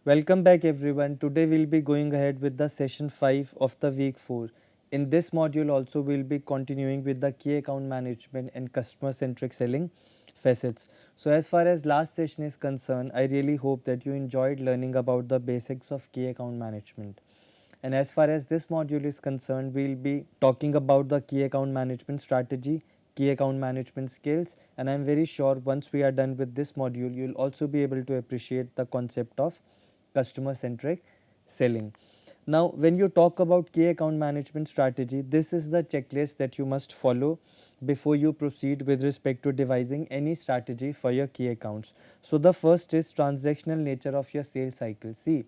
Welcome back everyone. Today we'll be going ahead with the session 5 of the week 4. In this module also we'll be continuing with the key account management and customer centric selling facets. So as far as last session is concerned, I really hope that you enjoyed learning about the basics of key account management. And as far as this module is concerned, we'll be talking about the key account management strategy, key account management skills, and I'm very sure once we are done with this module, you'll also be able to appreciate the concept of customer-centric selling. Now, when you talk about key account management strategy, this is the checklist that you must follow before you proceed with respect to devising any strategy for your key accounts. So, the first is transactional nature of your sales cycle. See,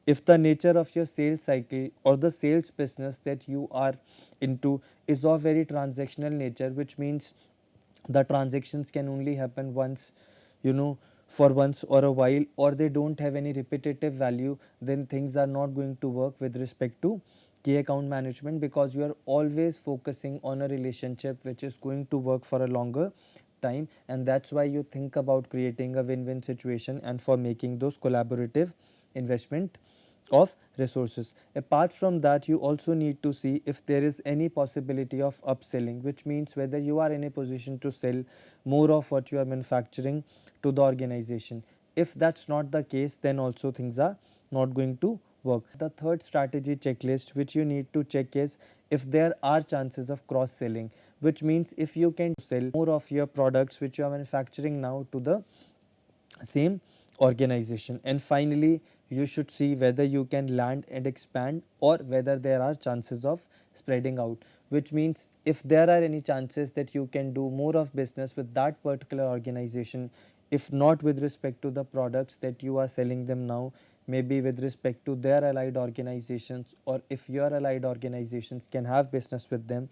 if the nature of your sales cycle or the sales business that you are into is of very transactional nature, which means the transactions can only happen once, you know, for once or a while, or they don't have any repetitive value, then things are not going to work with respect to key account management, because you are always focusing on a relationship which is going to work for a longer time, and that's why you think about creating a win-win situation and for making those collaborative investment of resources. Apart from that, you also need to see if there is any possibility of upselling, which means whether you are in a position to sell more of what you are manufacturing to the organization. If that's not the case, then also things are not going to work. The third strategy checklist which you need to check is if there are chances of cross selling, which means if you can sell more of your products which you are manufacturing now to the same organization. And finally, you should see whether you can land and expand or whether there are chances of spreading out, which means if there are any chances that you can do more of business with that particular organization, if not with respect to the products that you are selling them now, maybe with respect to their allied organizations, or if your allied organizations can have business with them,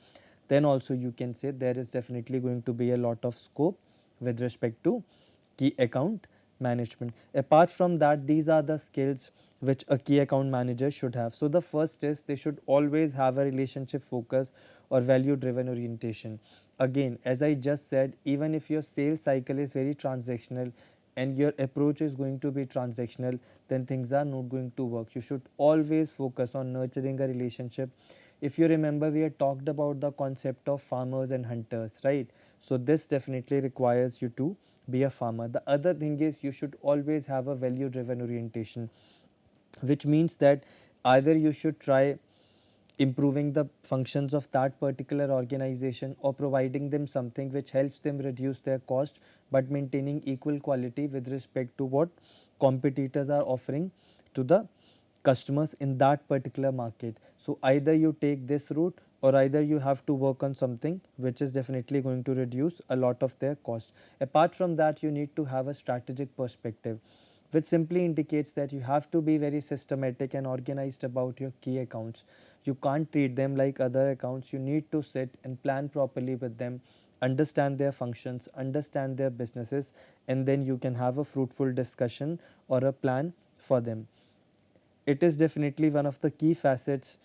then also you can say there is definitely going to be a lot of scope with respect to key account management. Apart from that, these are the skills which a key account manager should have. So, the first is they should always have a relationship focus or value driven orientation. Again, as I just said, even if your sales cycle is very transactional and your approach is going to be transactional, then things are not going to work. You should always focus on nurturing a relationship. If you remember, we had talked about the concept of farmers and hunters, right? So, this definitely requires you to be a farmer. The other thing is you should always have a value driven orientation, which means that either you should try improving the functions of that particular organization or providing them something which helps them reduce their cost but maintaining equal quality with respect to what competitors are offering to the customers in that particular market. So either you take this route or either you have to work on something which is definitely going to reduce a lot of their cost. Apart from that, you need to have a strategic perspective, which simply indicates that you have to be very systematic and organized about your key accounts. You can't treat them like other accounts. You need to sit and plan properly with them, understand their functions, understand their businesses, and then you can have a fruitful discussion or a plan for them. It is definitely one of the key facets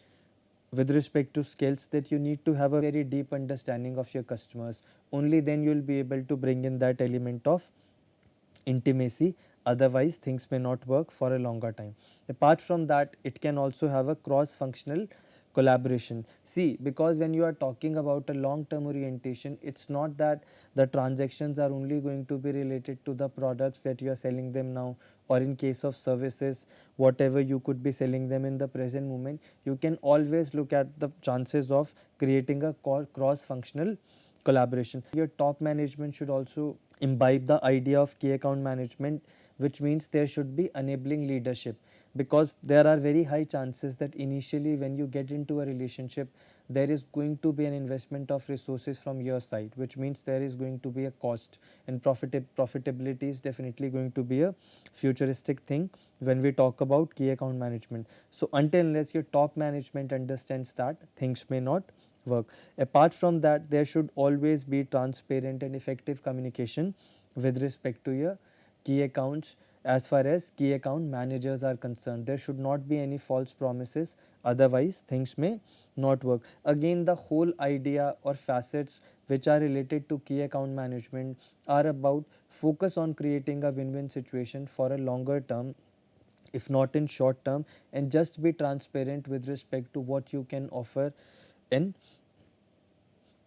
with respect to skills that you need to have a very deep understanding of your customers. Only then you will be able to bring in that element of intimacy, otherwise things may not work for a longer time. Apart from that, it can also have a cross functional collaboration. See, because when you are talking about a long term orientation, it's not that the transactions are only going to be related to the products that you are selling them now, or in case of services, whatever you could be selling them in the present moment. You can always look at the chances of creating a cross functional collaboration. Your top management should also imbibe the idea of key account management, which means there should be enabling leadership, because there are very high chances that initially when you get into a relationship, there is going to be an investment of resources from your side, which means there is going to be a cost, and profitability is definitely going to be a futuristic thing when we talk about key account management. So until unless your top management understands that, things may not work. Apart from that, there should always be transparent and effective communication with respect to your key accounts. As far as key account managers are concerned, there should not be any false promises, otherwise things may not work. Again, the whole idea or facets which are related to key account management are about focus on creating a win-win situation for a longer term, if not in short term, and just be transparent with respect to what you can offer and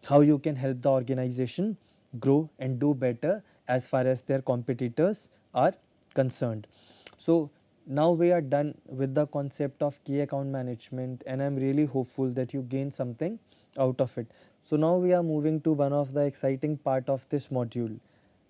how you can help the organization grow and do better as far as their competitors are concerned. So now we are done with the concept of key account management, and I'm really hopeful that you gain something out of it. So now we are moving to one of the exciting part of this module.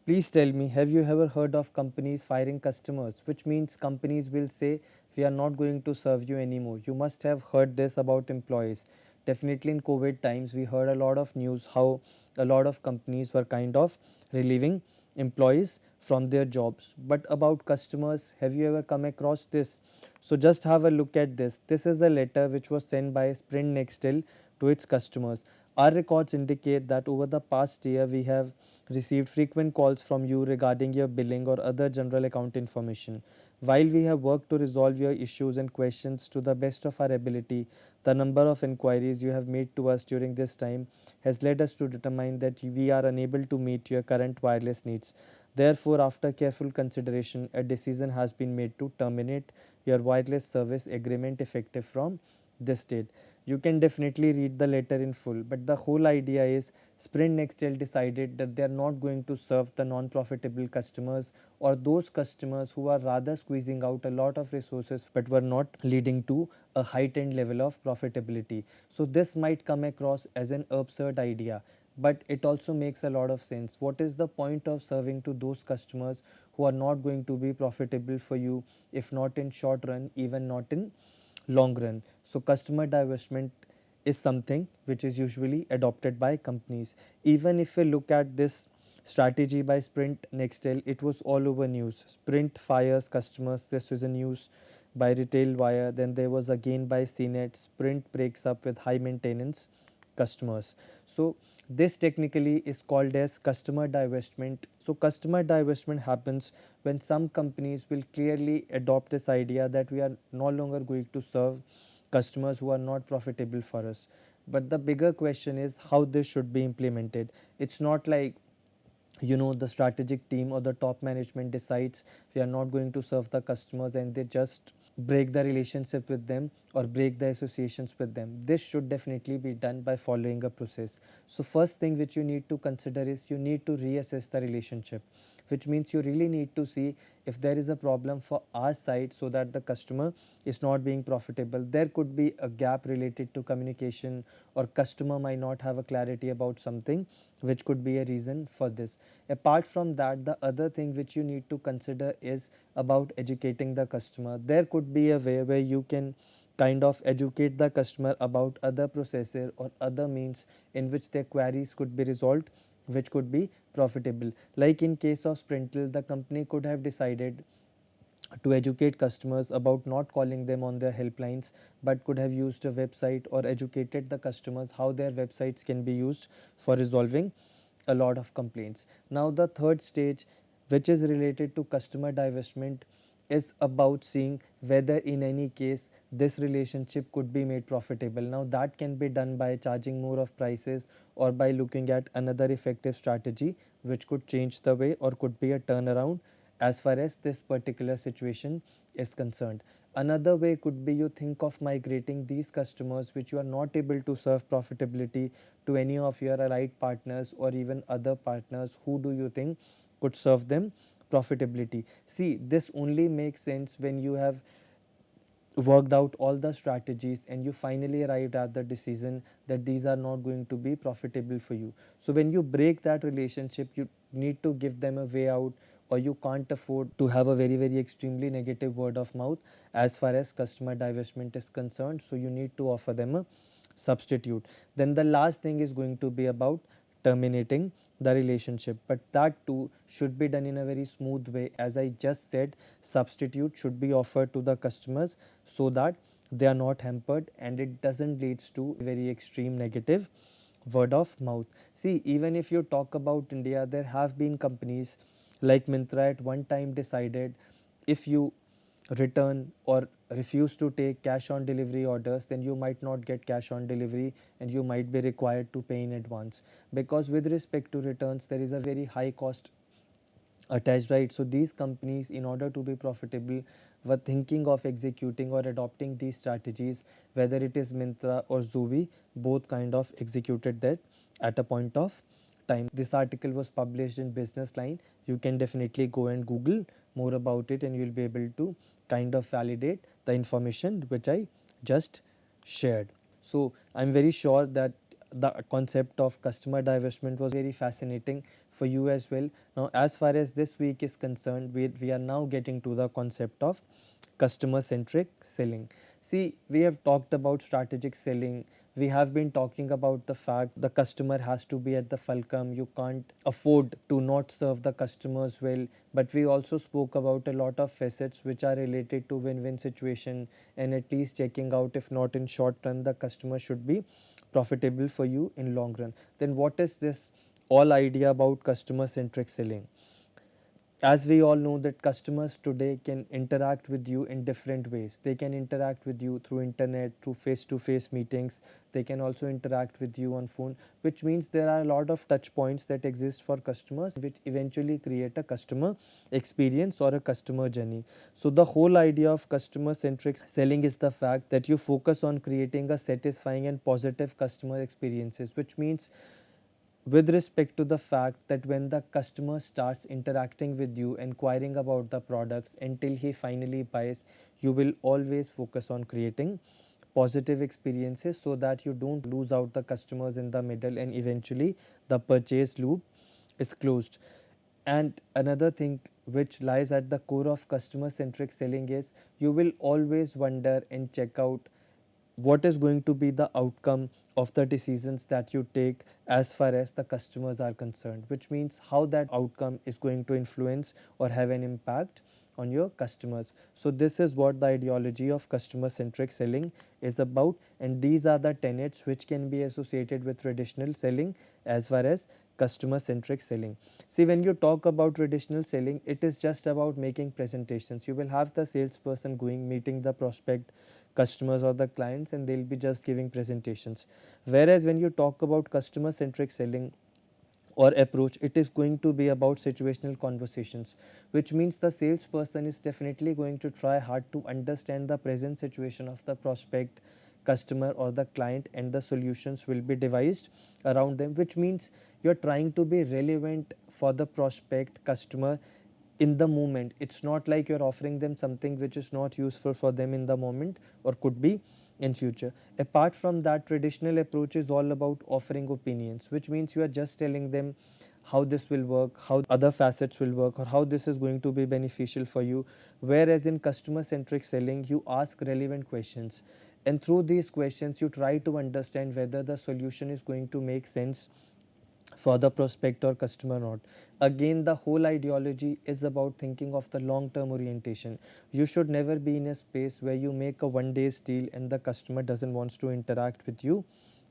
Please tell me, have you ever heard of companies firing customers? Which means companies will say, we are not going to serve you anymore. You must have heard this about employees. Definitely in COVID times, we heard a lot of news how a lot of companies were kind of relieving employees from their jobs. But about customers, have you ever come across this? So just have a look at this. This is a letter which was sent by Sprint Nextel to its customers. Our records indicate that over the past year, we have received frequent calls from you regarding your billing or other general account information. While we have worked to resolve your issues and questions to the best of our ability, the number of inquiries you have made to us during this time has led us to determine that we are unable to meet your current wireless needs. Therefore, after careful consideration, a decision has been made to terminate your wireless service agreement effective from this date. You can definitely read the letter in full, but the whole idea is Sprint Nextel decided that they are not going to serve the non-profitable customers or those customers who are rather squeezing out a lot of resources but were not leading to a heightened level of profitability. So this might come across as an absurd idea, but it also makes a lot of sense. What is the point of serving to those customers who are not going to be profitable for you, if not in short run, even not in long run? So customer divestment is something which is usually adopted by companies. Even if we look at this strategy by Sprint Nextel, it was all over news. Sprint fires customers, this was a news by Retail Wire. Then there was again by CNET, Sprint breaks up with high maintenance customers. So this technically is called as customer divestment. So customer divestment happens when some companies will clearly adopt this idea that we are no longer going to serve customers who are not profitable for us. But the bigger question is how this should be implemented. It's not like, the strategic team or the top management decides we are not going to serve the customers and they just break the relationship with them or break the associations with them. This should definitely be done by following a process. So first thing which you need to consider is you need to reassess the relationship, which means you really need to see if there is a problem for our side so that the customer is not being profitable. There could be a gap related to communication, or customer might not have a clarity about something, which could be a reason for this. Apart from that, the other thing which you need to consider is about educating the customer. There could be a way where you can kind of educate the customer about other processes or other means in which their queries could be resolved, which could be profitable. Like in case of Sprintle, the company could have decided to educate customers about not calling them on their helplines, but could have used a website or educated the customers how their websites can be used for resolving a lot of complaints. Now the third stage, which is related to customer divestment, is about seeing whether in any case this relationship could be made profitable. Now that can be done by charging more of prices or by looking at another effective strategy which could change the way or could be a turnaround as far as this particular situation is concerned. Another way could be you think of migrating these customers which you are not able to serve profitability to any of your allied partners or even other partners who do you think could serve them profitability. See, this only makes sense when you have worked out all the strategies and you finally arrived at the decision that these are not going to be profitable for you. So when you break that relationship, you need to give them a way out, or you can't afford to have a very extremely negative word of mouth as far as customer divestment is concerned. So you need to offer them a substitute. Then the last thing is going to be about terminating the relationship, but that too should be done in a very smooth way. As I just said, substitute should be offered to the customers so that they are not hampered and it doesn't leads to very extreme negative word of mouth. See, even if you talk about India, there have been companies like Myntra at one time decided if you return or refuse to take cash on delivery orders, then you might not get cash on delivery and you might be required to pay in advance, because with respect to returns there is a very high cost attached, right? So these companies, in order to be profitable, were thinking of executing or adopting these strategies, whether it is Myntra or Zubi, both kind of executed that at a point of time. This article was published in Business Line. You can definitely go and Google more about it and you'll be able to kind of validate the information which I just shared. So I'm very sure that the concept of customer divestment was very fascinating for you as well. Now, as far as this week is concerned, we are now getting to the concept of customer-centric selling. See, we have talked about strategic selling. We have been talking about the fact the customer has to be at the fulcrum. You can't afford to not serve the customers well. But we also spoke about a lot of facets which are related to win-win situation, and at least checking out, if not in short run, the customer should be profitable for you in long run. Then what is this all idea about customer-centric selling? As we all know that customers today can interact with you in different ways. They can interact with you through internet, through face-to-face meetings. They can also interact with you on phone, which means there are a lot of touch points that exist for customers which eventually create a customer experience or a customer journey. So the whole idea of customer-centric selling is the fact that you focus on creating a satisfying and positive customer experiences, which means with respect to the fact that when the customer starts interacting with you, inquiring about the products until he finally buys, you will always focus on creating positive experiences so that you don't lose out the customers in the middle and eventually the purchase loop is closed. And another thing which lies at the core of customer centric selling is you will always wonder and check out what is going to be the outcome of the decisions that you take as far as the customers are concerned, which means how that outcome is going to influence or have an impact on your customers. So this is what the ideology of customer centric selling is about, and these are the tenets which can be associated with traditional selling as far as customer centric selling. See, when you talk about traditional selling, it is just about making presentations. You will have the salesperson going, meeting the prospect customers or the clients, and they'll be just giving presentations. Whereas when you talk about customer centric selling or approach, it is going to be about situational conversations, which means the salesperson is definitely going to try hard to understand the present situation of the prospect, customer or the client, and the solutions will be devised around them, which means you're trying to be relevant for the prospect customer in the moment. It's not like you're offering them something which is not useful for them in the moment or could be in future. Apart from that, traditional approach is all about offering opinions, which means you are just telling them how this will work, how other facets will work, or how this is going to be beneficial for you. Whereas in customer centric selling, you ask relevant questions, and through these questions you try to understand whether the solution is going to make sense for the prospect or customer or not. Again, the whole ideology is about thinking of the long term orientation. You should never be in a space where you make a one day deal and the customer doesn't want to interact with you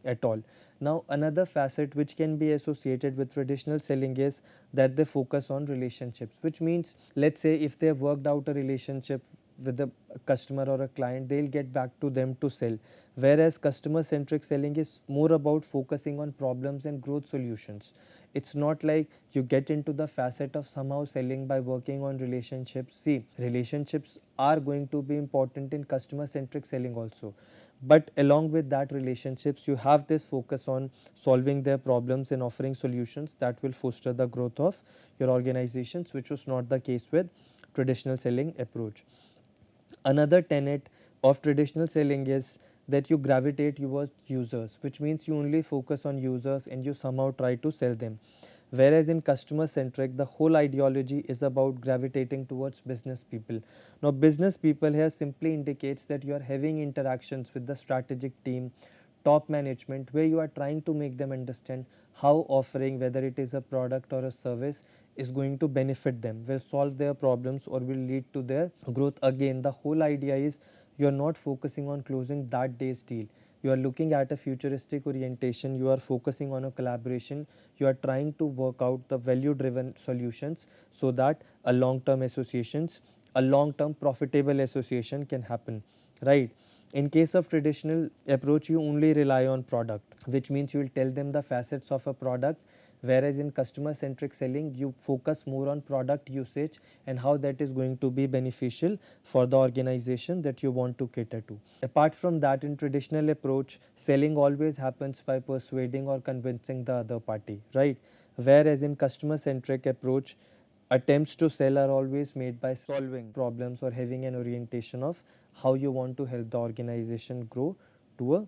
at all. Now, another facet which can be associated with traditional selling is that they focus on relationships, which means, let's say if they have worked out a relationship with a customer or a client, they'll get back to them to sell. Whereas customer centric selling is more about focusing on problems and growth solutions. It's not like you get into the facet of somehow selling by working on relationships. See, relationships are going to be important in customer centric selling also. But along with that relationships, you have this focus on solving their problems and offering solutions that will foster the growth of your organizations, which was not the case with traditional selling approach. Another tenet of traditional selling is that you gravitate towards users, which means you only focus on users and you somehow try to sell them. Whereas in customer centric, the whole ideology is about gravitating towards business people. Now, business people here simply indicates that you are having interactions with the strategic team, top management, where you are trying to make them understand how offering, whether it is a product or a service, is going to benefit them, will solve their problems or will lead to their growth. Again, the whole idea is you are not focusing on closing that day's deal. You are looking at a futuristic orientation, you are focusing on a collaboration, you are trying to work out the value driven solutions so that a long term associations, a long term profitable association can happen, right? In case of traditional approach, you only rely on product, which means you will tell them the facets of a product, Whereas in customer centric selling, you focus more on product usage and how that is going to be beneficial for the organization that you want to cater to. Apart from that, in traditional approach, selling always happens by persuading or convincing the other party, right? Whereas in customer centric approach, attempts to sell are always made by solving problems or having an orientation of how you want to help the organization grow to a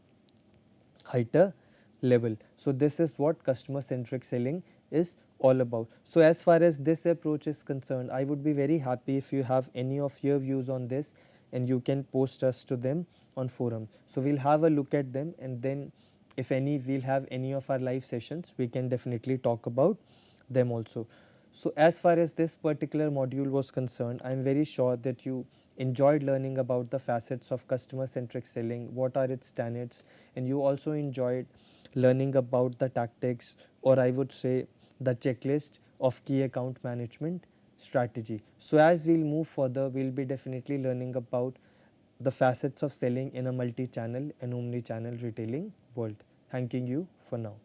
higher level. So this is what customer centric selling is all about. So as far as this approach is concerned, I would be very happy if you have any of your views on this and you can post us to them on forum. So we'll have a look at them, and then if any we'll have any of our live sessions, we can definitely talk about them also. So as far as this particular module was concerned, I am very sure that you enjoyed learning about the facets of customer centric selling, what are its tenets, and you also enjoyed learning about the tactics, or I would say the checklist of key account management strategy. So as we'll move further, we'll be definitely learning about the facets of selling in a multi-channel and omni-channel retailing world. Thanking you for now.